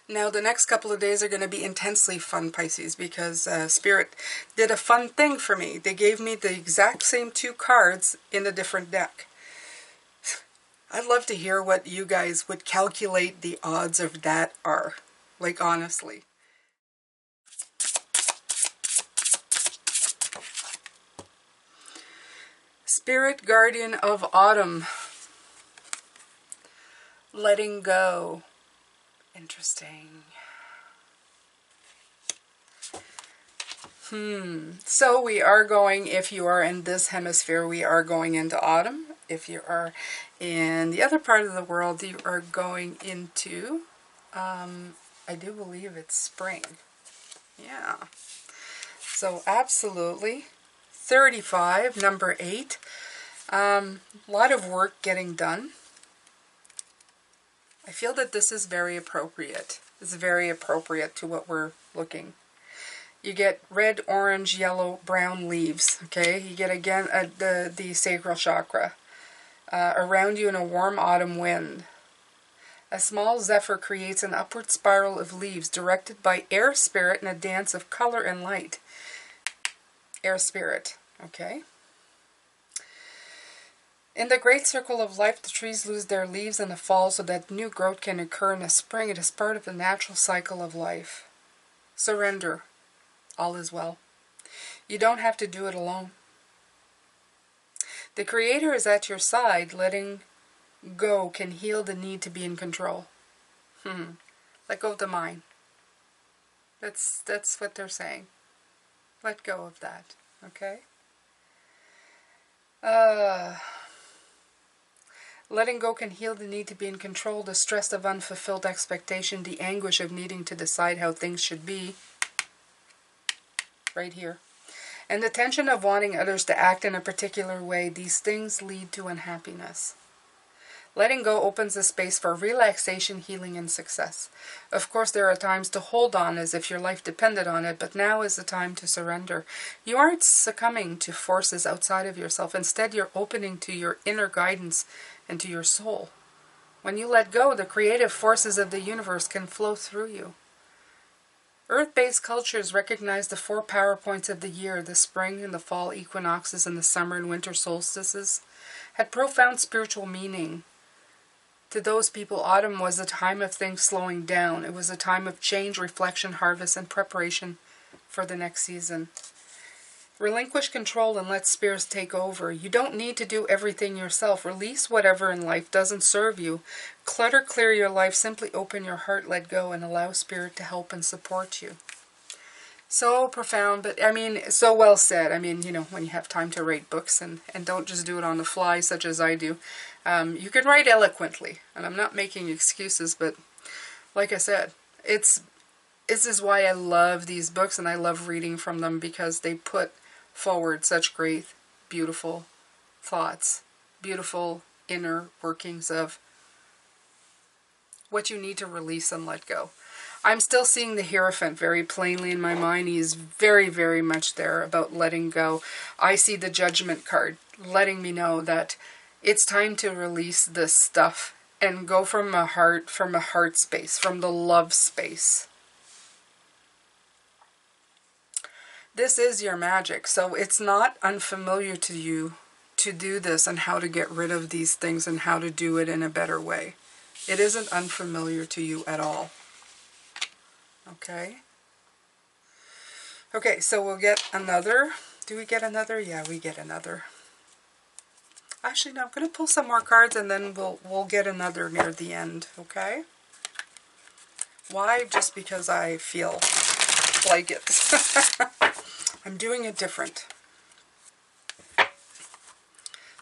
Now, the next couple of days are going to be intensely fun, Pisces, because Spirit did a fun thing for me. They gave me the exact same 2 cards in a different deck. I'd love to hear what you guys would calculate the odds of that are. Like, honestly. Spirit Guardian of Autumn. Letting go. Interesting. So we are going, if you are in this hemisphere, we are going into autumn. If you are in the other part of the world, you are going into, I do believe it's spring. Yeah. So absolutely. 35, number 8. A lot of work getting done. I feel that this is very appropriate. It's very appropriate to what we're looking. You get red, orange, yellow, brown leaves, okay? You get, again, the sacral chakra. Around you in a warm autumn wind. A small zephyr creates an upward spiral of leaves directed by air spirit in a dance of color and light. Air spirit, okay? In the great circle of life, the trees lose their leaves in the fall so that new growth can occur in the spring. It is part of the natural cycle of life. Surrender. All is well. You don't have to do it alone. The Creator is at your side. Letting go can heal the need to be in control. Let go of the mind. That's what they're saying. Let go of that. Okay? Letting go can heal the need to be in control, the stress of unfulfilled expectation, the anguish of needing to decide how things should be. Right here. And the tension of wanting others to act in a particular way. These things lead to unhappiness. Letting go opens a space for relaxation, healing, and success. Of course, there are times to hold on as if your life depended on it, but now is the time to surrender. You aren't succumbing to forces outside of yourself. Instead, you're opening to your inner guidance and to your soul. When you let go, the creative forces of the universe can flow through you. Earth-based cultures recognize the 4 power points of the year, the spring and the fall equinoxes and the summer and winter solstices, had profound spiritual meaning. To those people, autumn was a time of things slowing down. It was a time of change, reflection, harvest, and preparation for the next season. Relinquish control and let spirits take over. You don't need to do everything yourself. Release whatever in life doesn't serve you. Clutter clear your life. Simply open your heart, let go, and allow spirit to help and support you. So profound, but I mean, so well said. I mean, you know, when you have time to write books and don't just do it on the fly, such as I do, you can write eloquently. And I'm not making excuses, but like I said, this is why I love these books and I love reading from them, because they put forward such great, beautiful thoughts, beautiful inner workings of what you need to release and let go. I'm still seeing the Hierophant very plainly in my mind. He is very, very much there about letting go. I see the Judgment card letting me know that it's time to release this stuff and go from a heart space, from the love space. This is your magic, so it's not unfamiliar to you to do this and how to get rid of these things and how to do it in a better way. It isn't unfamiliar to you at all. Okay? Okay, so we'll get another. Do we get another? Yeah, we get another. Actually, no, I'm going to pull some more cards and then we'll get another near the end, okay? Why? Just because I feel like it. I'm doing it different.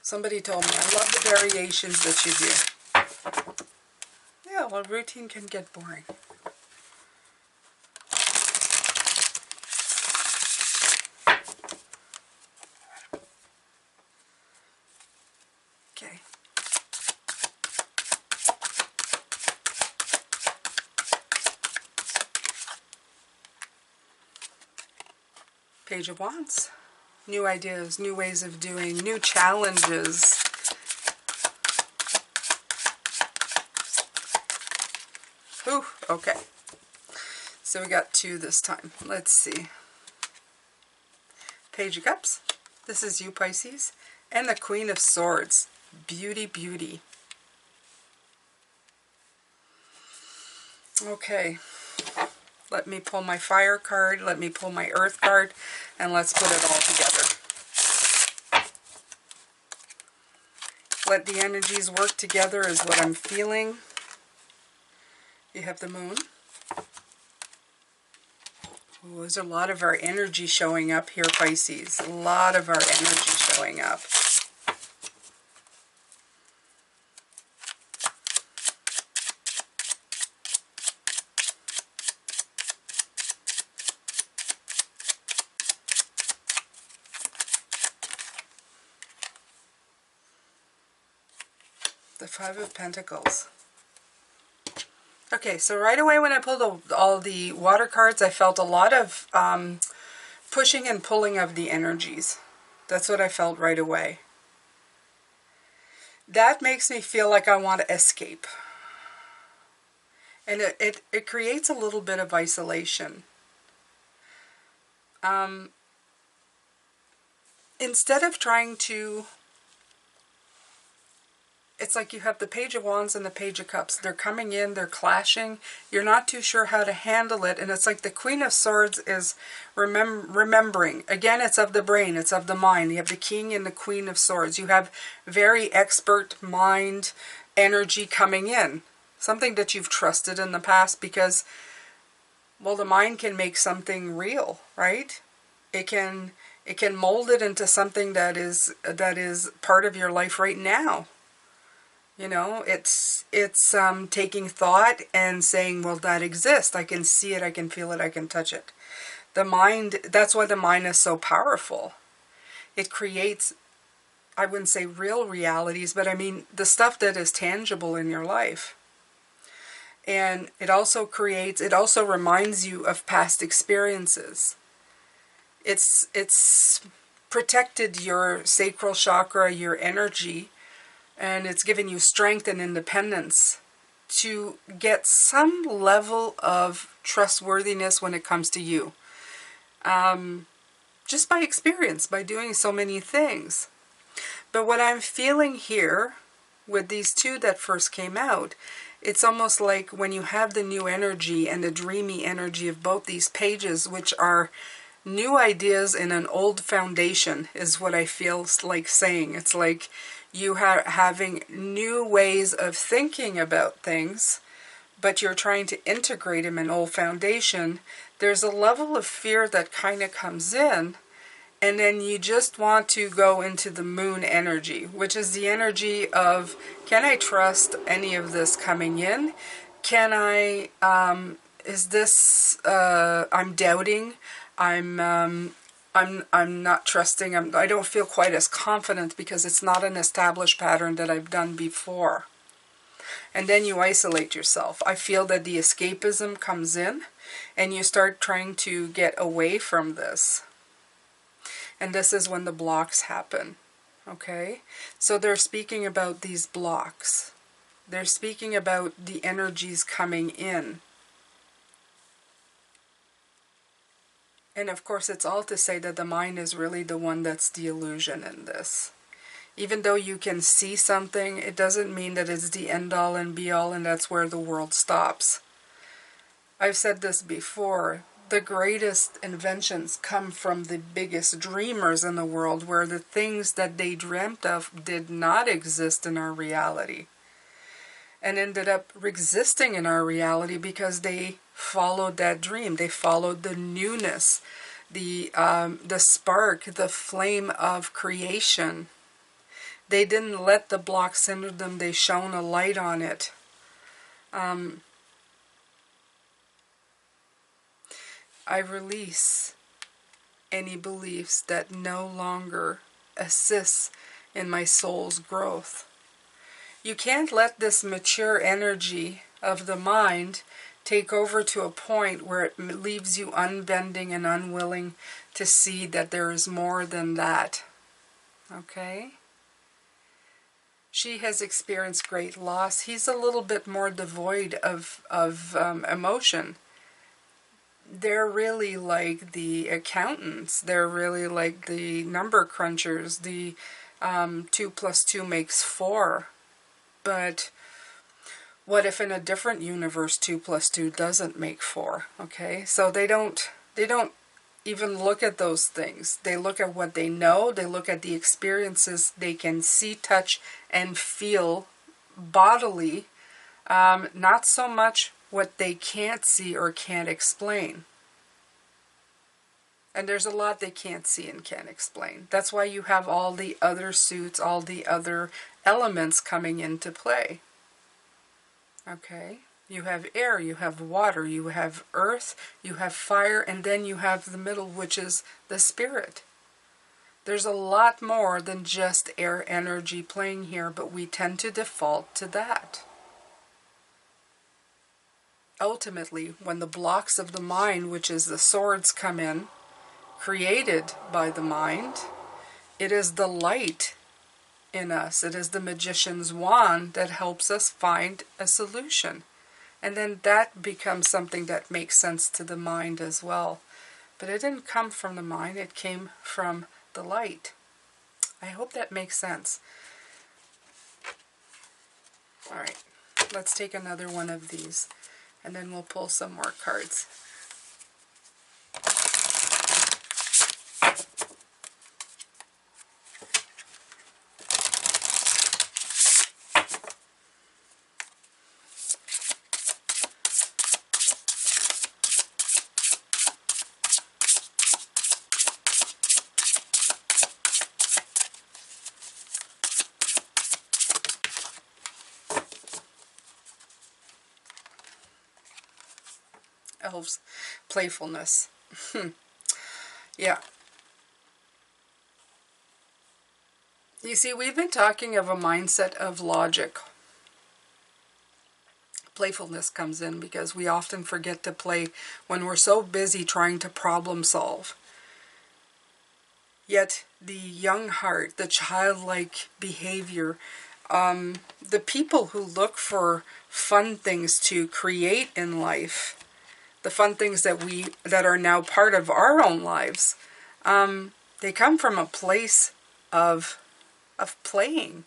Somebody told me, I love the variations that you do. Yeah, well, routine can get boring. Okay. Page of Wands. New ideas, new ways of doing, new challenges. Ooh, okay. So we got 2 this time. Let's see. Page of Cups. This is you, Pisces. And the Queen of Swords. Beauty, beauty. Okay. Let me pull my fire card. Let me pull my earth card. And let's put it all together. Let the energies work together is what I'm feeling. You have the moon. Ooh, there's a lot of our energy showing up here, Pisces. A lot of our energy showing up. The 5 of Pentacles. Okay, so right away when I pulled all the water cards, I felt a lot of pushing and pulling of the energies. That's what I felt right away. That makes me feel like I want to escape. And it creates a little bit of isolation. Instead of trying to... It's like you have the Page of Wands and the Page of Cups. They're coming in, they're clashing. You're not too sure how to handle it. And it's like the Queen of Swords is remembering. Again, it's of the brain, it's of the mind. You have the King and the Queen of Swords. You have very expert mind energy coming in. Something that you've trusted in the past because, well, the mind can make something real, right? It can mold it into something that is part of your life right now. You know, it's taking thought and saying, well, that exists. I can see it, I can feel it, I can touch it. The mind, that's why the mind is so powerful. It creates, I wouldn't say real realities, but I mean the stuff that is tangible in your life. And it also reminds you of past experiences. It's protected your sacral chakra, your energy, and it's given you strength and independence to get some level of trustworthiness when it comes to you. Just by experience, by doing so many things. But what I'm feeling here with these 2 that first came out, it's almost like when you have the new energy and the dreamy energy of both these pages, which are new ideas in an old foundation, is what I feel like saying. It's like you are having new ways of thinking about things, but you're trying to integrate them in an old foundation. There's a level of fear that kind of comes in, and then you just want to go into the moon energy, which is the energy of, can I trust any of this coming in? Can I, is this, I'm doubting, I'm not trusting, I don't feel quite as confident because it's not an established pattern that I've done before. And then you isolate yourself. I feel that the escapism comes in and you start trying to get away from this. And this is when the blocks happen. Okay? So they're speaking about these blocks. They're speaking about the energies coming in. And of course, it's all to say that the mind is really the one that's the illusion in this. Even though you can see something, it doesn't mean that it's the end-all and be-all and that's where the world stops. I've said this before. The greatest inventions come from the biggest dreamers in the world, where the things that they dreamt of did not exist in our reality. And ended up existing in our reality because they followed that dream. They followed the newness, the spark, the flame of creation. They didn't let the blocks hinder them. They shone a light on it. I release any beliefs that no longer assist in my soul's growth. You can't let this mature energy of the mind take over to a point where it leaves you unbending and unwilling to see that there is more than that. Okay? She has experienced great loss. He's a little bit more devoid of emotion. They're really like the accountants. They're really like the number crunchers. The 2 + 2 makes 4. But what if in a different universe 2 + 2 doesn't make 4? Okay, so they don't even look at those things. They look at what they know. They look at the experiences they can see, touch, and feel bodily. Not so much what they can't see or can't explain. And there's a lot they can't see and can't explain. That's why you have all the other suits, all the other elements coming into play. Okay? You have air, you have water, you have earth, you have fire, and then you have the middle, which is the spirit. There's a lot more than just air energy playing here, but we tend to default to that. Ultimately, when the blocks of the mind, which is the swords, come in, created by the mind, it is the light in us. It is the magician's wand that helps us find a solution. And then that becomes something that makes sense to the mind as well. But it didn't come from the mind, it came from the light. I hope that makes sense. Alright, let's take another one of these, and then we'll pull some more cards. Elves, playfulness. Yeah. You see, we've been talking of a mindset of logic. Playfulness comes in because we often forget to play when we're so busy trying to problem solve. Yet the young heart, the childlike behavior, the people who look for fun things to create in life, the fun things that are now part of our own lives, they come from a place of playing,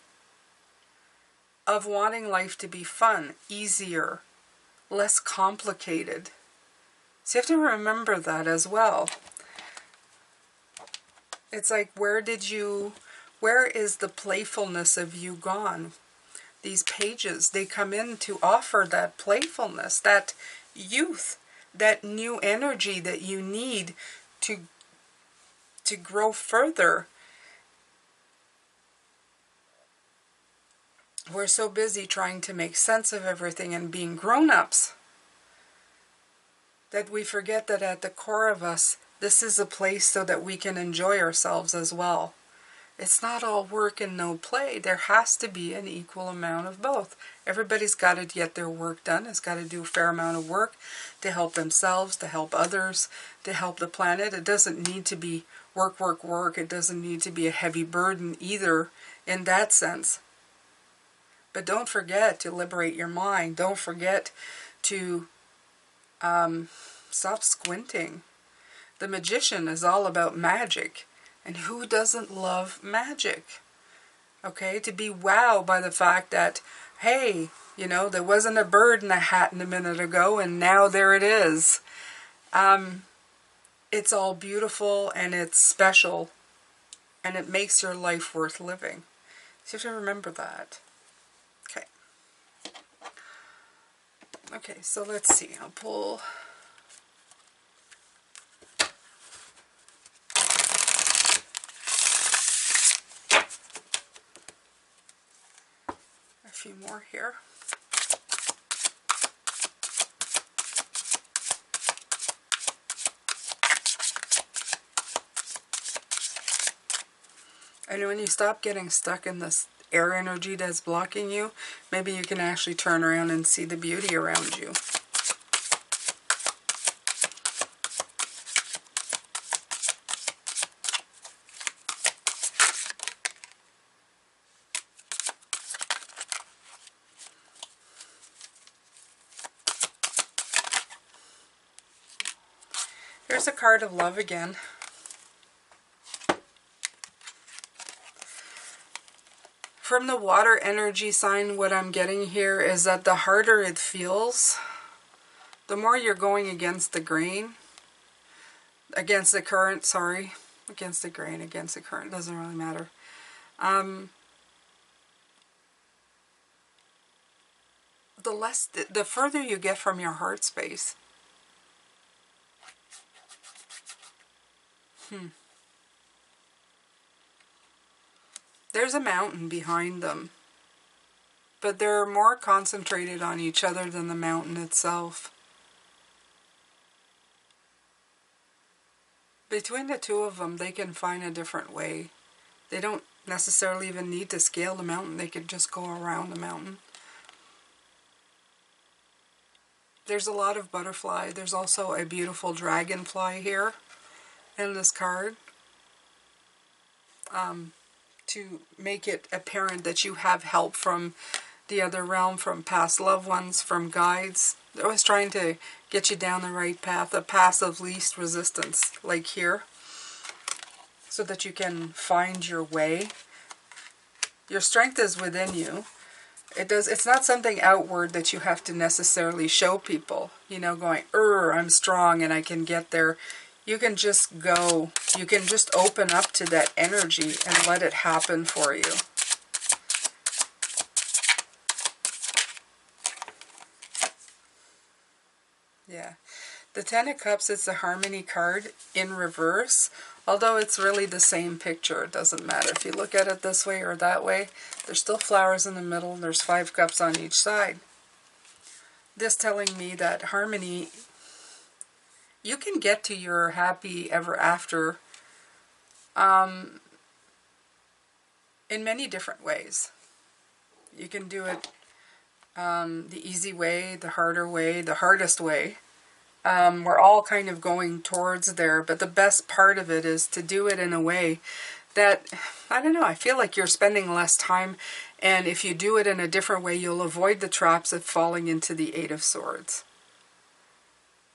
of wanting life to be fun, easier, less complicated. So you have to remember that as well. It's like, where is the playfulness of you gone? These pages, they come in to offer that playfulness, that youth, that new energy that you need to grow further. We're so busy trying to make sense of everything and being grown-ups that we forget that at the core of us, this is a place so that we can enjoy ourselves as well. It's not all work and no play. There has to be an equal amount of both. Everybody's got to get their work done. Has got to do a fair amount of work to help themselves, to help others, to help the planet. It doesn't need to be work, work, work. It doesn't need to be a heavy burden either in that sense. But don't forget to liberate your mind. Don't forget to stop squinting. The magician is all about magic. And who doesn't love magic? Okay, to be wowed by the fact that, hey, you know, there wasn't a bird in a hat a minute ago, and now there it is. It's all beautiful, and it's special, and it makes your life worth living. So you have to remember that. Okay. Okay, so let's see. I'll pull... a few more here. And when you stop getting stuck in this air energy that's blocking you, maybe you can actually turn around and see the beauty around you. here's a card of love again. From the water energy sign, what I'm getting here is that the harder it feels, the more you're going against the grain, against the current, sorry, against the grain, against the current, doesn't really matter. The further you get from your heart space. There's a mountain behind them, but they're more concentrated on each other than the mountain itself. Between the two of them, they can find a different way. They don't necessarily even need to scale the mountain. They could just go around the mountain. There's a lot of butterfly. There's also a beautiful dragonfly here in this card. To make it apparent that you have help from the other realm, from past loved ones, from guides. They're always trying to get you down the right path, a path of least resistance, like here, so that you can find your way. Your strength is within you. It's not something outward that you have to necessarily show people, you know, going, I'm strong and I can get there. You can just go. You can just open up to that energy and let it happen for you. Yeah. The Ten of Cups is the Harmony card in reverse. Although it's really the same picture. It doesn't matter if you look at it this way or that way. There's still flowers in the middle. There's 5 cups on each side. This telling me that harmony, you can get to your happy ever after in many different ways. You can do it the easy way, the harder way, the hardest way. We're all kind of going towards there, but the best part of it is to do it in a way that, I don't know, I feel like you're spending less time, and if you do it in a different way, you'll avoid the traps of falling into the Eight of Swords.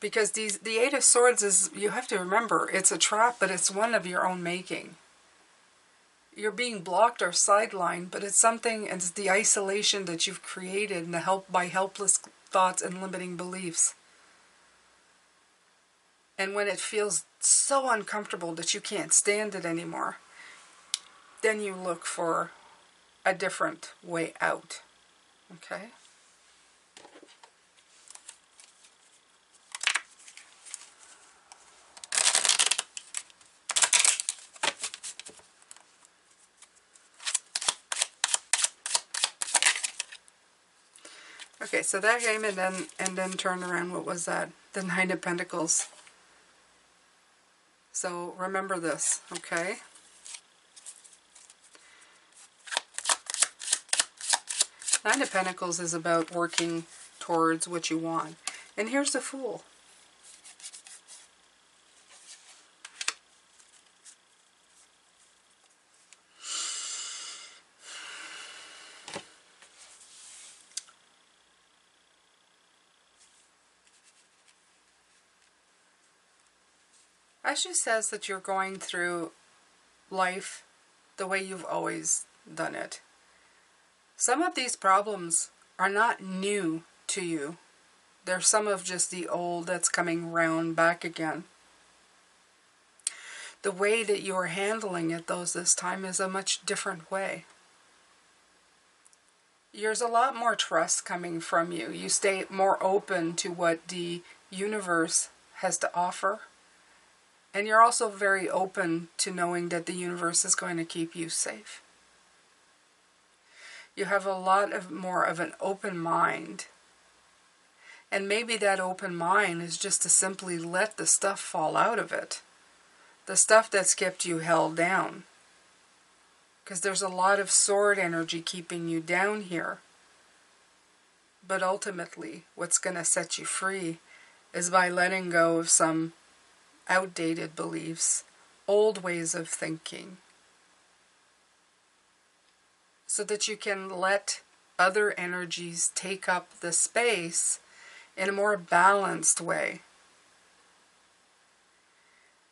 Because the Eight of Swords is, you have to remember, it's a trap, but it's one of your own making. You're being blocked or sidelined, but it's something, it's the isolation that you've created and by helpless thoughts and limiting beliefs. And when it feels so uncomfortable that you can't stand it anymore, then you look for a different way out. Okay? Okay, so that came and then turned around. What was that? The Nine of Pentacles. So remember this, okay? Nine of Pentacles is about working towards what you want. And here's the Fool. Actually says that you're going through life the way you've always done it. Some of these problems are not new to you. They're some of just the old that's coming round back again. The way that you're handling it, though, this time is a much different way. There's a lot more trust coming from you. You stay more open to what the universe has to offer. And you're also very open to knowing that the universe is going to keep you safe. You have a lot more of an open mind. And maybe that open mind is just to simply let the stuff fall out of it. The stuff that's kept you held down. Because there's a lot of sword energy keeping you down here. But ultimately, what's going to set you free is by letting go of some outdated beliefs, old ways of thinking, so that you can let other energies take up the space in a more balanced way.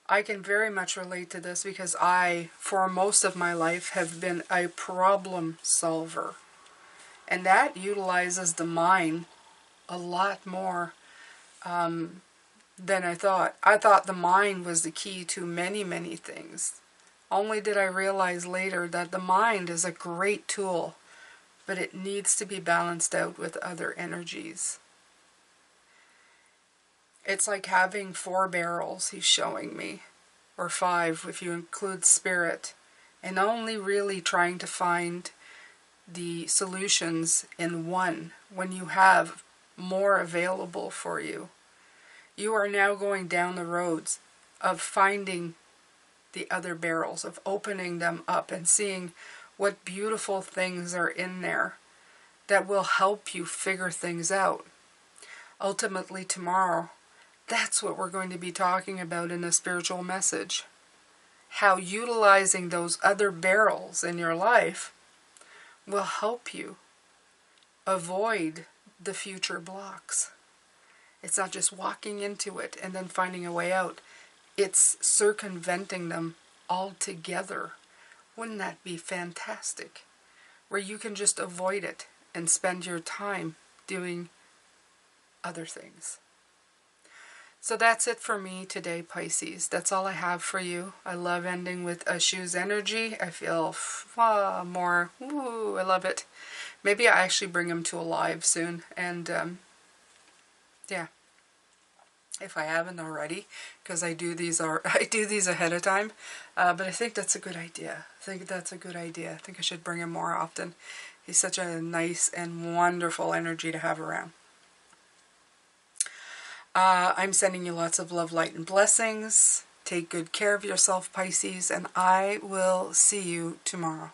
I can very much relate to this because I, for most of my life, have been a problem solver. And that utilizes the mind a lot more than I thought. I thought the mind was the key to many, many things. Only did I realize later that the mind is a great tool, but it needs to be balanced out with other energies. It's like having 4 barrels, he's showing me, or 5 if you include spirit, and only really trying to find the solutions in one when you have more available for you. You are now going down the roads of finding the other barrels, of opening them up and seeing what beautiful things are in there that will help you figure things out. Ultimately, tomorrow, that's what we're going to be talking about in a spiritual message. How utilizing those other barrels in your life will help you avoid the future blocks. It's not just walking into it and then finding a way out. It's circumventing them altogether. Wouldn't that be fantastic? Where you can just avoid it and spend your time doing other things. So that's it for me today, Pisces. That's all I have for you. I love ending with Ashu's energy. I feel more, I love it. Maybe I actually bring him to a live soon. And yeah, if I haven't already, because I do these ahead of time. But I think that's a good idea. I think I should bring him more often. He's such a nice and wonderful energy to have around. I'm sending you lots of love, light, and blessings. Take good care of yourself, Pisces, and I will see you tomorrow.